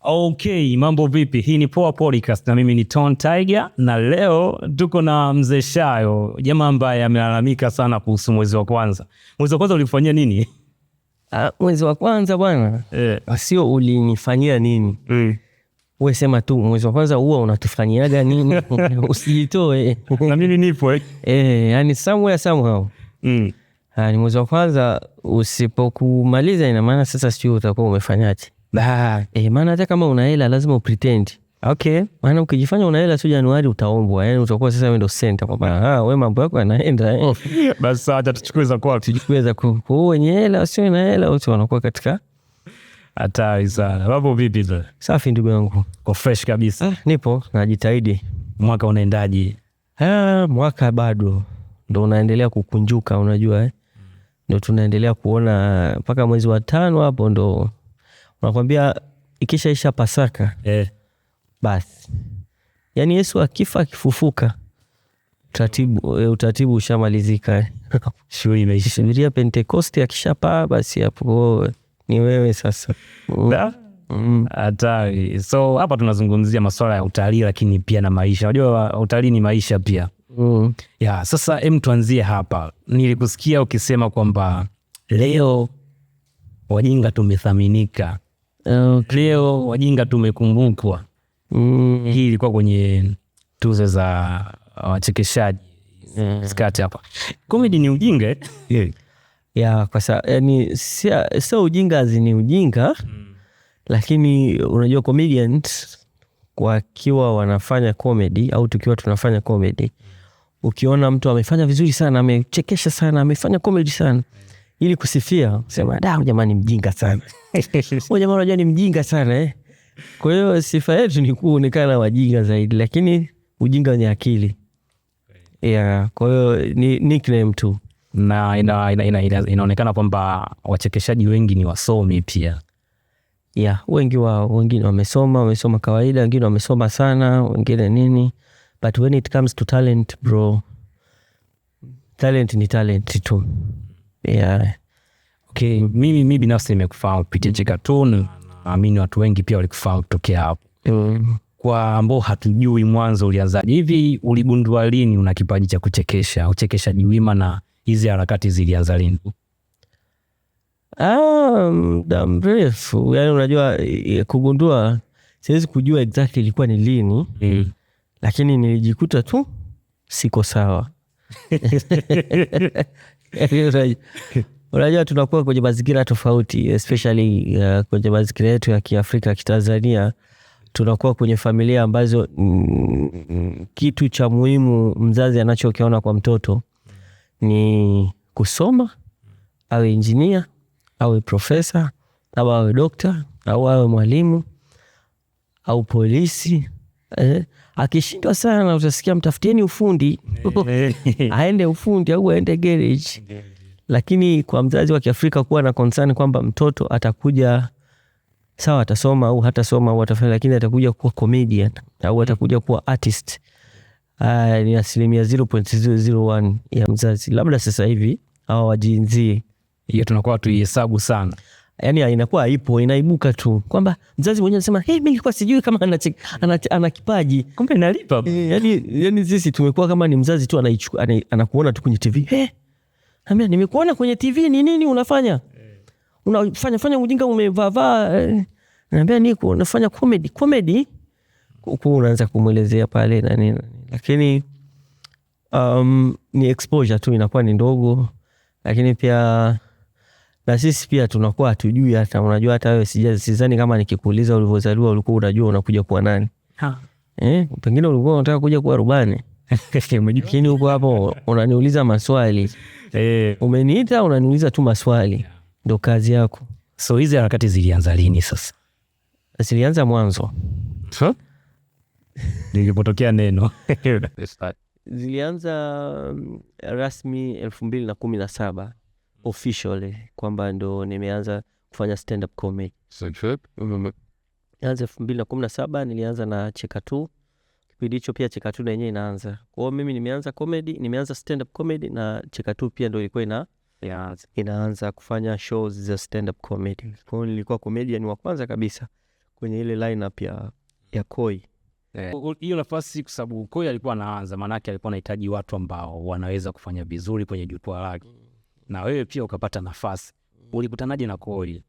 Okay, mambo vipi? Hii ni Poa Podcast na mimi ni Ton Tiger na leo tuko na Mzee Shayo, jamaa ambaye amelalamika sana kuhusu mwezi wa kwanza. Mwezi wa kwanza ulifanyia nini? Mwezi wa kwanza bwana. Sio ulinifanyia nini? Wewe sema tu mwezi wa kwanza huwa unatufanyiaga nini? Usijitoe. Na mimi nipo yani somehow. Ni mwezi wa kwanza usipokumaliza ina maana sasa sio utakuwa umefanyaje? Maana hata kama una hela lazima upretend. Okay. Maana ukijifanya una hela sio Januari utaombwa. Yani utakuwa sasa wewe ndio center kwamba wewe mambo yako yanaenda. Basi hata tuchukue za kwako. Tuchukue za kwako. Wenye hela sio na hela wote wanakuwa katika hatari sana. Mambo vipi sasa? Safi ndugu yangu. Kwa fresh kabisa. Nipo najitahidi. Mwaka unaendaje? Mwaka bado ndo unaendelea kukunjuka unajua Ndo tunaendelea kuona mpaka mwezi wa 5 hapo ndo unakwambia ikishaisha Pasaka. Basi. Yani Yesu akifa akifufuka utaratibu ushamalizika. Shughuli imeisha. Subiria Pentecost akishapaa basi hapo ni wewe sasa. Hatari. So hapa tunazungumzia masuala ya utalii lakini pia na maisha. Unajua utalii ni maisha pia. Sasa tuanzie hapa. Nilikusikia ukisema kwamba leo wajinga tumethaminika. Leo wajinga tumekumbukwa. Hii ilikuwa kwenye tuzo za wachekeshaji. Skati hapa. Comedy ni ujinga kwa sababu yani sio ujinga ni ujinga. Lakini unajua comedians wakiwa wanafanya comedy au tukiwa tunafanya comedy, ukiona mtu amefanya vizuri sana, amechekesha sana, amefanya comedy sana, ili kusifia sema jamani mjinga sana. Huyo jamaa unajua ni mjinga sana Kwa hiyo sifa yetu ni kuonekana wajinga zaidi, lakini ujinga ni akili. Kwa hiyo ni nickname tu. Na inaonekana kwamba wachekeshaji wengi ni wasomi pia. Wengine wamesoma kawaida, wengine wamesoma sana, wengine nini. But when it comes to talent bro, talent ni talent tu. Okay, mimi binafsi nimekufahamu kupitia Chekatu, naamini watu wengi pia walikufahamu kutokea hapo. Kwa ambao hatujui mwanzo ulianzaje, hivi uligundua lini una kipaji cha kuchekesha, uchekeshaji wima, na hizi harakati zilianza lini? Muda mrefu. Yani unajua kugundua siwezi kujua exactly ilikuwa ni lini. Lakini nilijikuta tu siko sawa. Unajua tunakuwa kwenye mazingira tofauti, especially kwenye mazingira yetu ya Kiafrika, Kitanzania. Tunakuwa kwenye familia ambazo kitu cha muhimu mzazi anachokiona kwa mtoto ni kusoma, awe engineer, awe profesa, au awe dokta, au awe mwalimu, au polisi. Akishindwa sana utasikia mtafutieni ufundi. Aende ufundi au aende garage. Lakini kwa mzazi wa Kiafrika kuwa na concern kwamba mtoto atakuja sawa, atasoma au hatasoma au atafanya, lakini atakuja kuwa comedian au atakuja kuwa artist, ni 0.001 ya mzazi. Labda sasa hivi au wajinzie hiyo tunakuwa tuihesabu sana. Yani inakuwa haipo, inaibuka tu kwamba mzazi mwenyewe anasema mimi nilikuwa sijui kama ana kipaji, kumbe nalipa. Yani sisi tumekuwa kama ni mzazi tu anakuona tu kwenye TV. Ambia nimekuona kwenye TV, ni nini unafanya? Unafanya ujinga, umevaa. Anambia niko unafanya comedy. Unaanza kumuelezea pale na nini. Lakini ni exposure tu inakuwa ni ndogo. Lakini pia na sisi pia tunakuwa hatujui hata. Unajua hata wewe sidhani kama nikikuuliza ulivyozaliwa ulikuwa unajua unakuja kuwa nani. Pengine ulikuwa unataka kuja kuwa rubani. Lakini huko hapo unaniuliza maswali. Umeniita unaniuliza tu maswali. Ndio kazi yako. So hizi harakati zilianza lini sasa? Zilianza mwanzo. Nilipotokea neno. Zilianza rasmi 2017 officially, kwamba ndo nimeanza kufanya stand up comedy. Anza 2017 nilianza na Chekatu. Kipindi hicho pia Chekatu na yenyewe inaanza. Kwa hiyo mimi nimeanza comedy, nimeanza stand up comedy, na Chekatu pia ndo ilikuwa inaanza kufanya shows za stand up comedy. Kwa hiyo nilikuwa comedian wa kwanza kabisa kwenye ile lineup ya Koi. Hiyo nafasi kwa sababu Koi alikuwa anaanza, maanake alikuwa anahitaji watu ambao wanaweza kufanya vizuri kwenye jukwaa lake, na wewe pia ukapata nafasi. Ulikutanaje na Koi?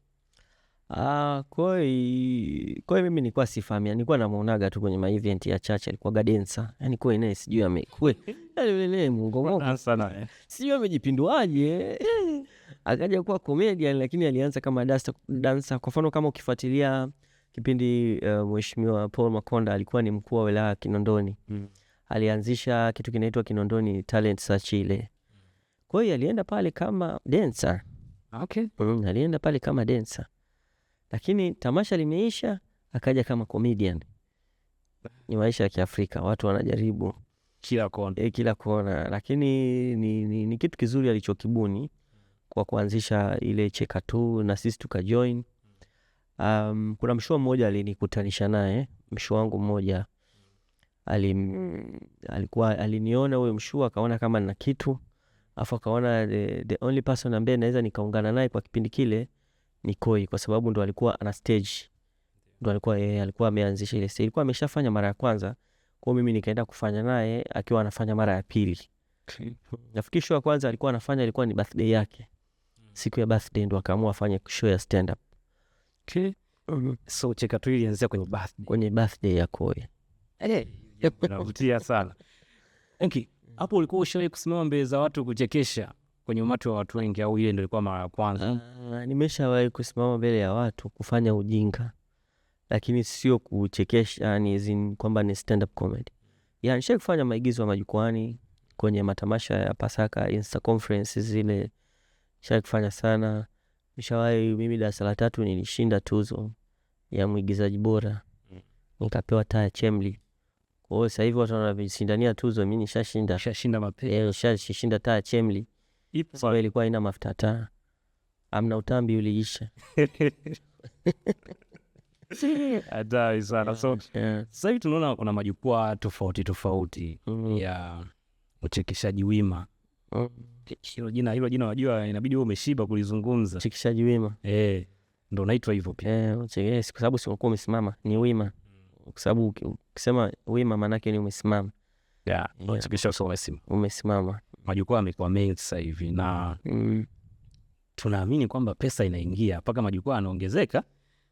Koi mimi nilikuwa sifahamia, nilikuwa namuonaga tu kwenye ma-event ya Chacha, alikuwa dancer. Yani Koi naye sijui amekuwa yule Mungu sana, sijui amejipinduaje akaja kuwa comedian, lakini alianza kama dancer. Kwa mfano kama ukifuatilia kipindi Mheshimiwa Paul Makonda alikuwa ni mkuu wa wilaya Kinondoni, alianzisha kitu kinaitwa Kinondoni Talent Search ile. Kwa hiyo alienda pale kama dancer. Okay. Alienda pale kama dancer, lakini tamasha limeisha akaja kama comedian. Ni maisha ya Kiafrika, watu wanajaribu kila kona, lakini ni kitu kizuri alichokibuni kwa kuanzisha ile Cheka Tu na sisi tukajoin. Kuna mshua mmoja alinikutanisha naye, mshua wangu mmoja aliniona huyo mshua, akaona kama nina kitu, afu akaona the only person ambaye naweza nikaungana naye kwa kipindi kile ni Koi, kwa sababu ndo alikuwa ana stage, ndo alikuwa ameanzisha ile stage, alikuwa ameshafanya mara ya kwanza, kwa mimi nikaenda kufanya naye akiwa anafanya mara ya pili. Nafikiri show ya kwanza alikuwa anafanya ilikuwa ni birthday yake, siku ya birthday ndo akaamua afanye show ya stand up. So Cheka Tu ilianzia kwenye birthday ya Koi. Navutia sana. Hapo ulikuwa ushawahi kusimama mbele za watu kuchekesha kwenye umati wa watu wengi, au ile ndio ilikuwa mara ya kwanza? Nimeshawahi kusimama mbele ya watu kufanya ujinga, lakini sio kuchekesha, yani kwamba ni stand up comedy. Yani nishawahi kufanya maigizo ya majukwani kwenye matamasha ya Pasaka, Insta conferences zile. Nishawahi kufanya sana. Nishawahi mimi darasa la 3 nilishinda tuzo ya mwigizaji bora. Nikapewa taa ya Chemli. Kwa hiyo sasa hivi watu wanashindania tuzo, mimi nishashinda mapema. Nishashinda taa ya Chemli. Ipo ilikuwa ina mafuta taa. Amna utambi uliisha. Hatari sana. So sasa hivi tunaona kuna majukwaa tofauti ya uchekeshaji wima. Hilo jina unajua inabidi wewe umeshiba kulizungumza. Uchekeshaji wima. Ndio unaitwa hivyo pia. Uchekeshaji kwa sababu sio uko umesimama, ni wima. Kwa sababu ukisema wima maana yake ni umesimama. Uchekeshaji sio umesimama. Majukwaa yamekuwa mengi sasa hivi na tunaamini kwamba pesa inaingia mpaka majukwaa yanaongezeka,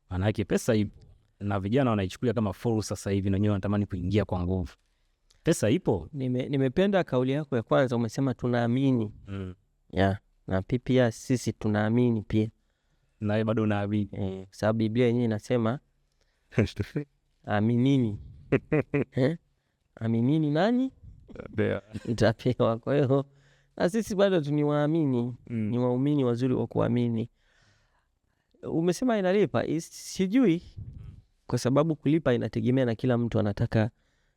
maana yake pesa ipo na vijana wanaichukulia kama fursa sasa hivi, na wenyewe wanatamani kuingia kwa nguvu. Pesa ipo. Nimependa kauli yako ya kwanza, umesema tunaamini. Na pia sisi tunaamini pia. Na wewe bado unaamini? Sababu Biblia yenyewe inasema aminini. Aminini nani? Itapewa. Kwa hiyo na sisi bado tuniwaamini. Ni waumini wazuri wa kuamini. Umesema inalipa, sijui, kwa sababu kulipa inategemea na kila mtu anataka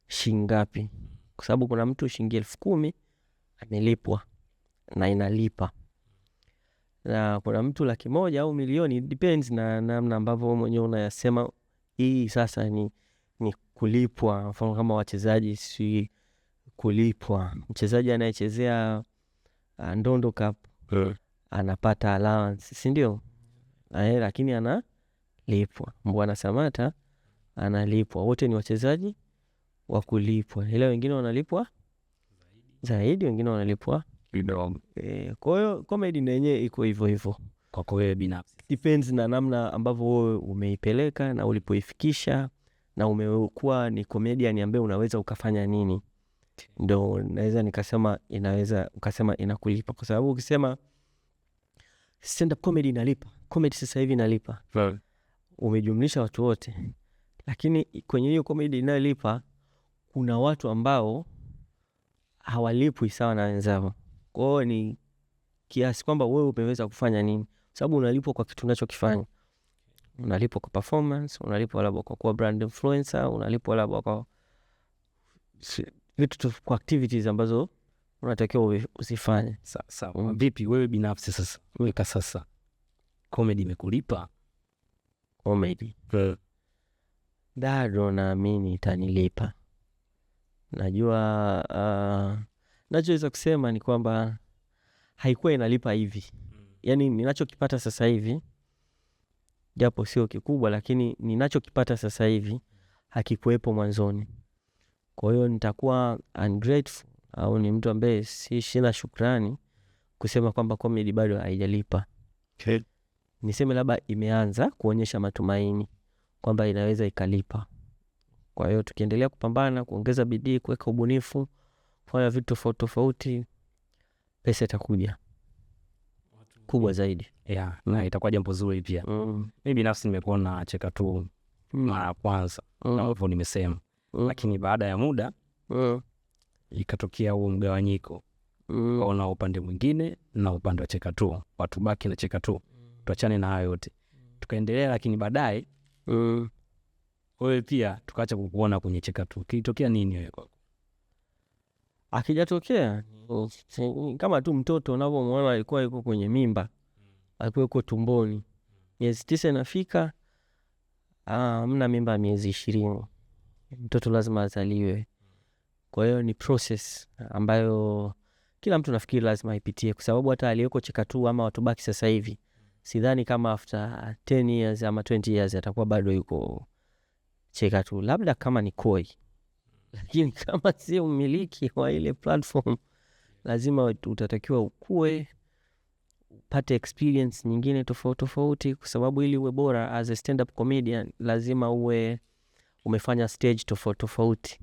shingapi. Kwa sababu kuna mtu shilingi 10,000 amelipwa na inalipa, na kuna mtu 100,000 au milioni, depends na namna ambavyo mwenyewe unayasema hii sasa ni kulipwa. Mfano kama wachezaji, si kulipwa. Mchezaji anayechezea Ndondo Cup anapata allowance, si ndio? Lakini analipwa. Mbwana Samata analipwa. Wote ni wachezaji wa kulipwa. Ile wengine wanalipwa zaidi, wengine wanalipwa kidogo. Kwa hiyo comedy na yenyewe iko hivyo hivyo. Kwa wewe binafsi Depends na namna ambavyo wewe umeipeleka na ulipoifikisha, na umekuwa ni comedian ambaye unaweza ukafanya nini. Ndio naweza nikasema inaweza ukasema inakulipa, kwa sababu ukisema stand up comedy inalipa, comedy sasa hivi inalipa, umejumlisha watu wote. Lakini kwenye hiyo comedy inalipa kuna watu ambao hawalipwi sawa na wenzao. Kwa hiyo ni kiasi kwamba wewe umeweza kufanya nini, sababu unalipwa kwa kitu unachokifanya. Unalipwa kwa performance, unalipwa labda kwa kuwa brand influencer, unalipwa labda kwa vitu, kwa activities ambazo unatakiwa usifanye. Sawa. Vipi wewe binafsi sasa, weka sasa comedy imekulipa? Comedy bado naamini itanilipa. Najua nachoweza kusema ni kwamba haikuwa inalipa hivi. Yani ninachokipata sasa hivi japo sio kikubwa, lakini ninachokipata sasa hivi hakikuwepo mwanzoni. Kwa hiyo nitakuwa ungrateful au ni mtu ambaye sina shukrani kusema kwamba comedy bado haijalipa. Niseme labda imeanza kuonyesha matumaini kwamba inaweza ikalipa. Kwa hiyo tukiendelea kupambana, kuongeza bidii, kuweka ubunifu, kufanya vitu tofauti tofauti, pesa itakuja kubwa zaidi. Na itakuwa jambo zuri pia. Mimi binafsi nimekuwa na Cheka Tu mara ya kwanza na hivyo nimesema, lakini baada ya muda ikatokea huo mgawanyiko. Kaona upande mwingine na upande wa Cheka Tu, watu baki na Cheka Tu, tuachane na hayo yote, tukaendelea. Lakini baadaye wewe pia tukaacha kukuona kwenye Cheka Tu. Kilitokea nini wewe kwako? Akijatokea kama tu mtoto unavyomwona alikuwa yuko kwenye mimba, alikuwa yuko tumboni, miezi 9 inafika, mna mimba ya miezi 20, mtoto lazima azaliwe. Kwa hiyo ni process ambayo kila mtu nafikiri lazima ipitie, kwa sababu hata aliyeko Cheka Tu ama watu baki sasa hivi, sidhani kama after 10 years ama 20 years atakuwa bado yuko Cheka Tu, labda kama ni Koi. Lakini kama si umiliki wa ile platform, lazima utatakiwa ukue, upate experience nyingine tofauti tofauti, kwa sababu ili uwe bora as a stand up comedian lazima uwe umefanya stage tofauti tofauti,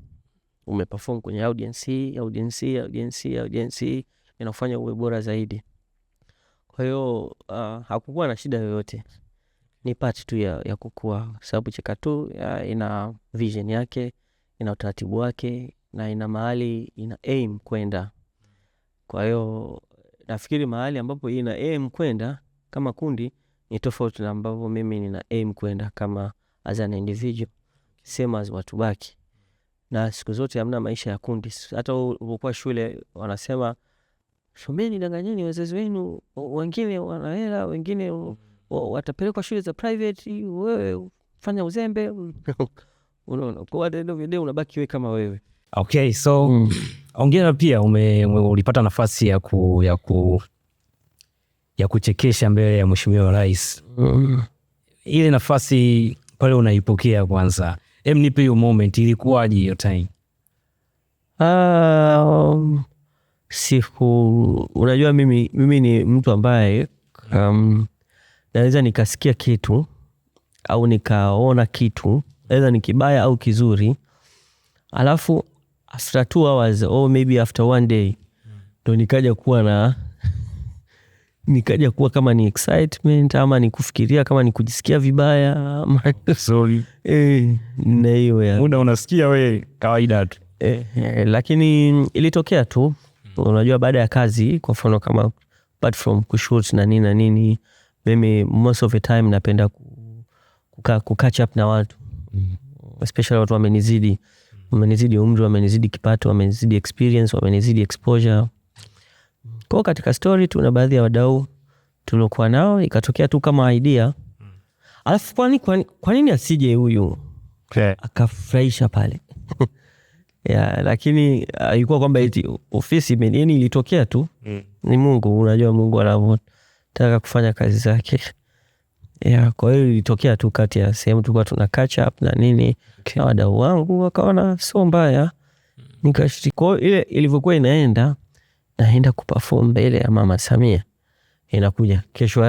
umeperform kwenye audience inafanya uwe bora zaidi. Kwa hiyo hakukuwa na shida yoyote, ni part tu ya kukua, sababu Cheka Tu ina vision yake, ina utaratibu wake, na ina mahali ina aim kwenda. Kwa hiyo nafikiri mahali ambapo ina aim kwenda kama kundi ni tofauti na ambapo mimi nina aim kwenda kama as an individual, same as watu baki. Na siku zote hamna maisha ya kundi. Hata ulipokuwa shule wanasema someni, danganyeni wazazi wenu, wengine wana hela, wengine watapelekwa shule za private, wewe fanya uzembe. Unaona, kwa ndio video unabaki wewe kama wewe. Okay, so ongea pia ulipata nafasi ya kuchekesha mbele ya Mheshimiwa Rais. Ile nafasi pale unaipokea kwanza, nipe hiyo moment, ilikuwaje hiyo time? Unajua mimi ni mtu ambaye naweza nikasikia kitu au nikaona kitu, either ni kibaya au kizuri, alafu after 2 hours or maybe after 1 day ndo nikaja kuwa kama ni excitement ama ni kufikiria kama ni kujisikia vibaya. Sorry. Na hiyo ya muda unasikia we kawaida tu. Lakini ilitokea tu. Unajua baada ya kazi, kwa mfano kama apart from kushoot na nini, mimi most of the time napenda catch up na watu, especially watu wamenizidi umri, wamenizidi kipato, wamenizidi experience, wamenizidi exposure. Kwa katika story tu na baadhi ya wadau tuliokuwa nao, ikatokea tu kama idea. Alafu kwa nini asije huyu akafurahisha pale? Lakini ilikuwa kwamba eti ofisi imenieni, ilitokea tu. Ni Mungu, unajua Mungu anataka kufanya kazi zake. Kwa hiyo ilitokea tu kati ya sehemu tulikuwa tuna catch up na nini, na wadau wangu wakaona sio mbaya, nikashiriki. Kwa ile ilivyokuwa naenda kuperform mbele ya Mama Samia, inakuja kesho